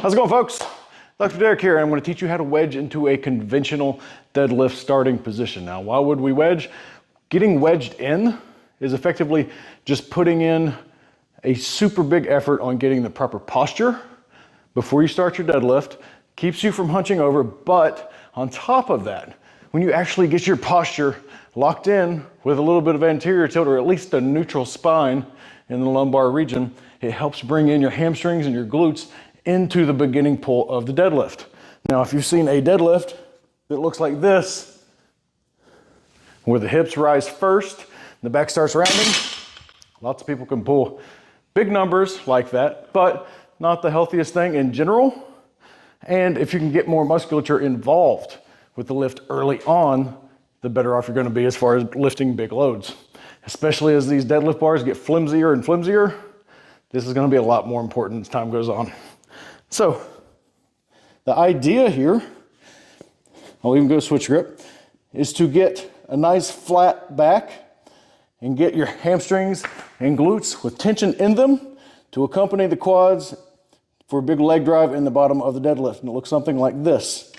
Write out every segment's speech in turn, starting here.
How's it going, folks? Dr. Derek here, and I'm going to teach you how to wedge into a conventional deadlift starting position. Now, why would we wedge? Getting wedged in is effectively just putting in a super big effort on getting the proper posture before you start your deadlift. Keeps you from hunching over, but on top of that, when you actually get your posture locked in with a little bit of anterior tilt, or at least a neutral spine in the lumbar region, it helps bring in your hamstrings and your glutes into the beginning pull of the deadlift. Now, if you've seen a deadlift that looks like this, where the hips rise first, and the back starts rounding, lots of people can pull big numbers like that, but not the healthiest thing in general. And if you can get more musculature involved with the lift early on, the better off you're going to be as far as lifting big loads. Especially as these deadlift bars get flimsier and flimsier, this is going to be a lot more important as time goes on. So the idea here, I'll even go switch grip, is to get a nice flat back and get your hamstrings and glutes with tension in them to accompany the quads for a big leg drive in the bottom of the deadlift. And it looks something like this.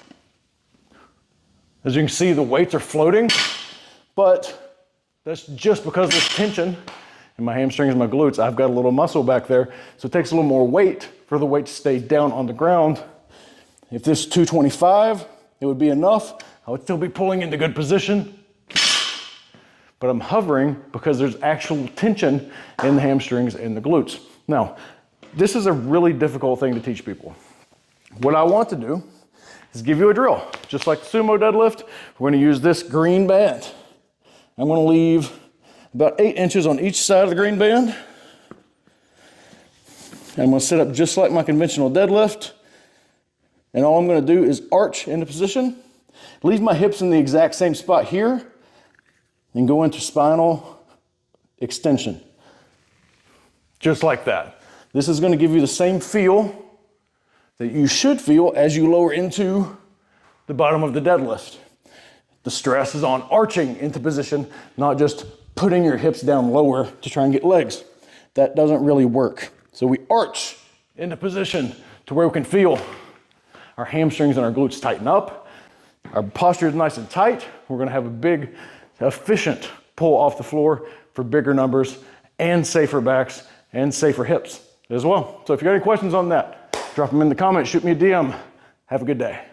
As you can see, the weights are floating, but that's just because there's tension in my hamstrings and my glutes. I've got a little muscle back there, so it takes a little more weight for the weight to stay down on the ground. If this is 225, it would be enough. I would still be pulling into good position, but I'm hovering because there's actual tension in the hamstrings and the glutes. Now, this is a really difficult thing to teach people. What I want to do is give you a drill. Just like the sumo deadlift, we're going to use this green band. I'm going to leave about 8 inches on each side of the green band. I'm going to set up just like my conventional deadlift. And all I'm going to do is arch into position, leave my hips in the exact same spot here, and go into spinal extension. Just like that. This is going to give you the same feel that you should feel as you lower into the bottom of the deadlift. The stress is on arching into position, not just putting your hips down lower to try and get legs. That doesn't really work. So we arch into position to where we can feel our hamstrings and our glutes tighten up. Our posture is nice and tight. We're going to have a big, efficient pull off the floor for bigger numbers and safer backs and safer hips as well. So if you got any questions on that, drop them in the comments, shoot me a DM. Have a good day.